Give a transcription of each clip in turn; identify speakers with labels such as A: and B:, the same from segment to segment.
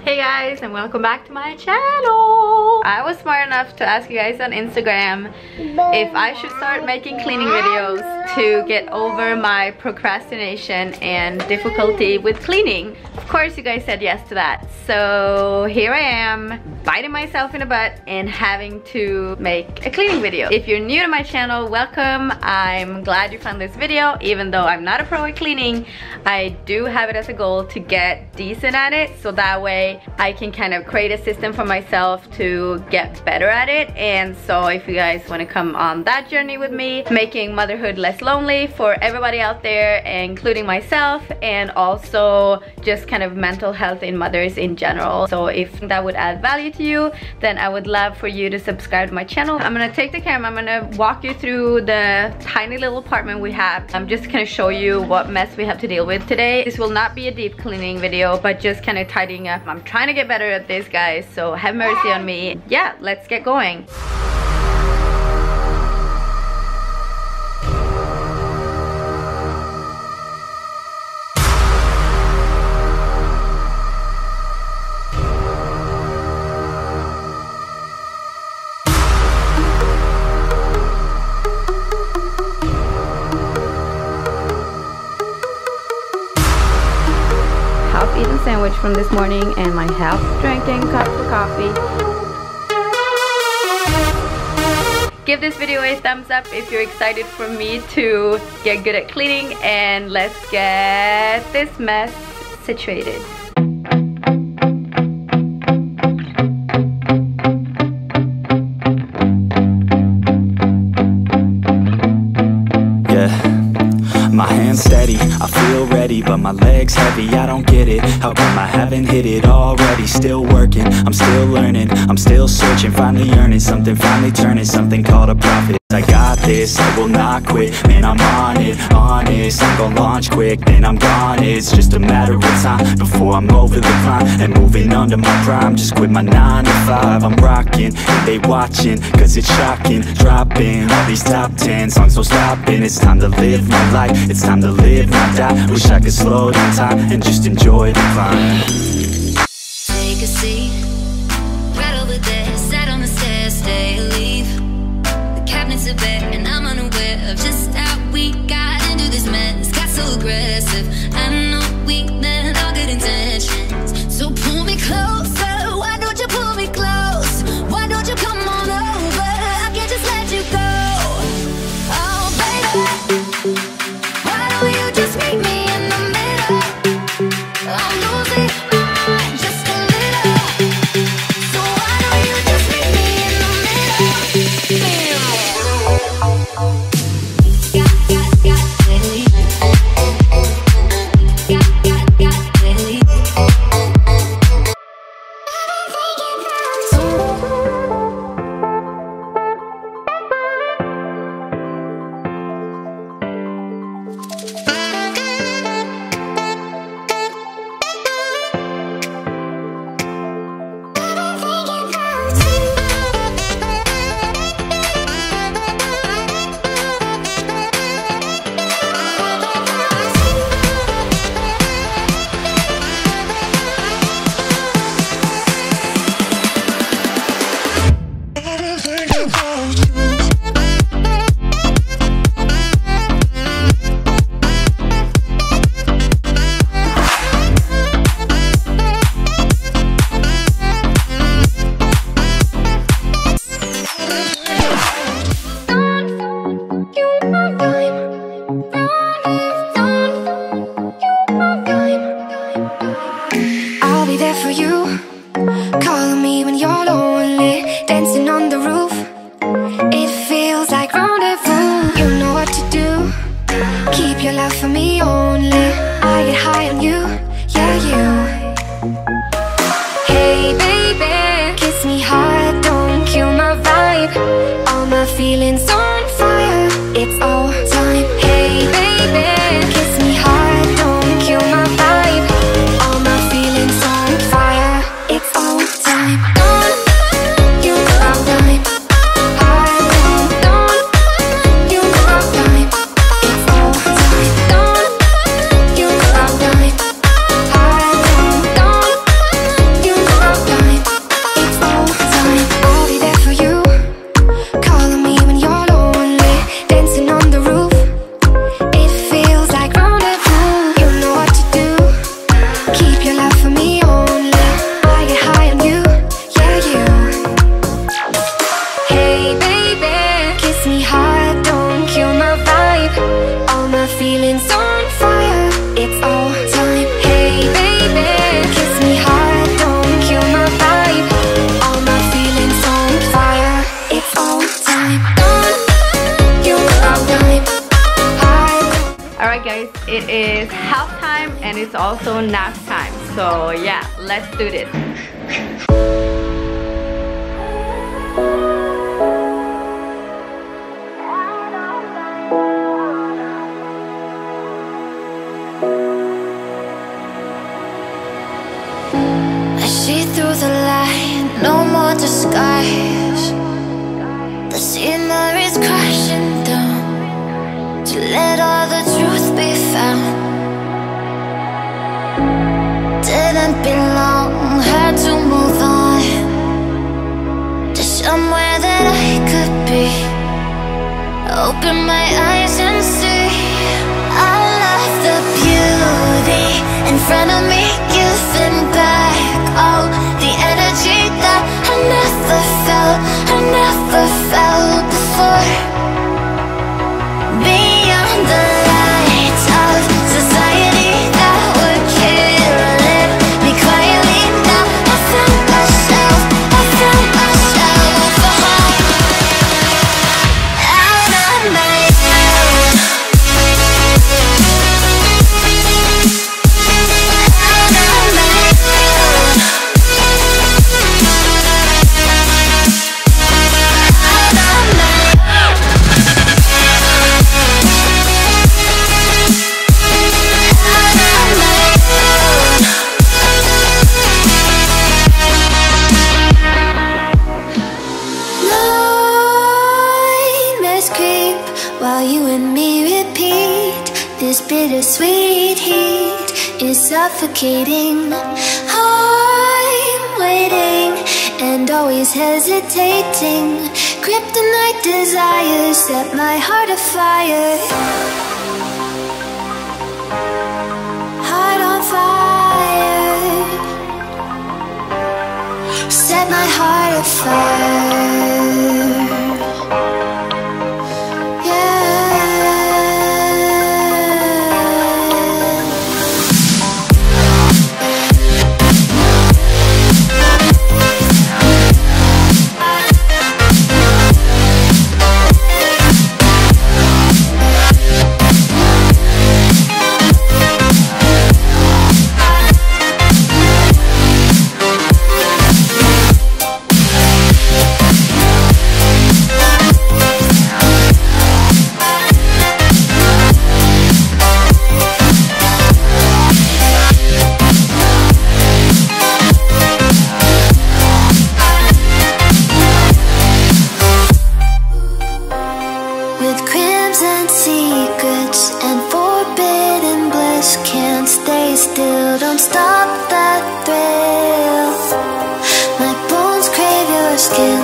A: Hey guys, and welcome back to my channel. I was smart enough to ask you guys on Instagram if I should start making cleaning videos to get over my procrastination and difficulty with cleaning. Of course you guys said yes to that, so here I am biting myself in the butt and having to make a cleaning video. If you're new to my channel, welcome. I'm glad you found this video. Even though I'm not a pro at cleaning, I do have it as a goal to get decent at it, so that way I can kind of create a system for myself to get better at it. And so if you guys want to come on that journey with me, making motherhood less lonely for everybody out there, including myself, and also just kind of mental health in mothers in general. So if that would add value to you, then I would love for you to subscribe to my channel. I'm gonna take the camera, I'm gonna walk you through the tiny little apartment we have. I'm just gonna show you what mess we have to deal with today. This will not be a deep cleaning video, but just kind of tidying up. I'm trying to get better at this, guys, so have mercy on me. Yeah, let's get going. Half-eaten sandwich from this morning and my half-drinking cup of coffee. Give this video a thumbs up if you're excited for me to get good at cleaning, and let's get this mess situated.
B: My hands steady, I feel ready, but my legs heavy, I don't get it. How come I haven't hit it already? Still working, I'm still learning, I'm still searching, finally earning something, finally turning something called a profit. I got this, I will not quit, man, I'm on it, honest. I'm gonna launch quick, then I'm gone. It's just a matter of time before I'm over the climb and moving under my prime. Just quit my 9 to 5, I'm rocking, and they watching, cause it's shocking. Dropping all these top 10 songs, so stopping. It's time to live my life, it's time to live, not die. Wish I could slow down time and just enjoy the climb.
C: Take a seat, right over there, sat on the stairs, stay or leave. The cabinets are bare and I'm unaware of just how we got into this mess. Got so aggressive, I know we meant all good intentions. So pull me closer, why don't you pull me close? Why don't you come on over, I can't just let you go. Oh baby, why don't you just meet me in the middle? I'm losing my mind just a little. So why don't you just meet me in the middle? For me only, I get high on you, yeah you. Hey baby, kiss me hard, don't kill my vibe. All my feelings on fire, it's all time. Hey baby, kiss me hard, don't kill my vibe. All my feelings on fire, it's all time. Don't you my vibe.
A: also nap time. So yeah, let's do this.
C: I see through the light, no more disguise. The scenery's crashing down to let all the truth be found. Didn't belong, had to move on to somewhere that I could be. Open my eyes and see I love the beauty in front of me, giving back all the energy that I never felt before. Beyond the lights of society that would kill it, me quietly now I found myself out of my head. Nightmares creep while you and me repeat. This bittersweet heat is suffocating. I'm waiting and always hesitating. Kryptonite desires set my heart afire. Heart on fire. Set my heart afire. With crimson secrets and forbidden bliss, can't stay still, don't stop that thrill. My bones crave your skin,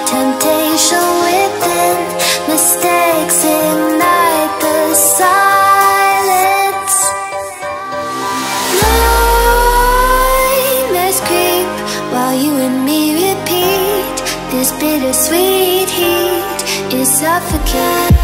C: temptation within, mistakes ignite the silence. Nightmares creep while you and me repeat. This bittersweet heat is suffocating.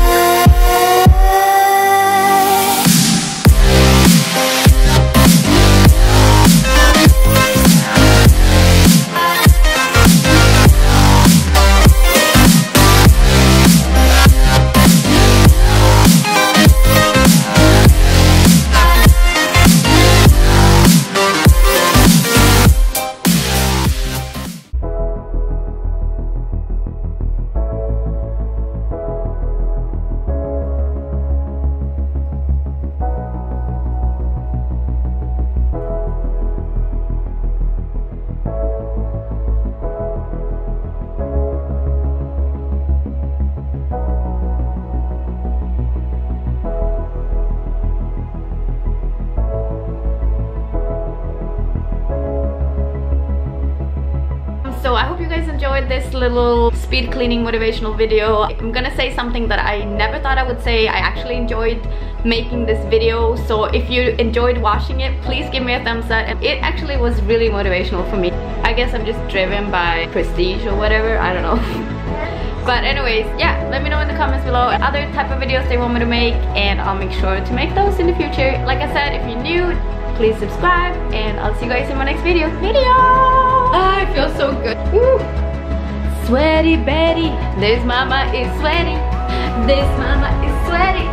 A: So I hope you guys enjoyed this little speed cleaning motivational video. I'm gonna say something that I never thought I would say. I actually enjoyed making this video, so if you enjoyed watching it, please give me a thumbs up. It actually was really motivational for me. I guess I'm just driven by prestige or whatever, I don't know. But anyways, yeah, let me know in the comments below other type of videos they want me to make, and I'll make sure to make those in the future. Like I said, if you're new, please subscribe, and I'll see you guys in my next video. I feel so good. Woo. Sweaty Betty, this mama is sweaty. This mama is sweaty.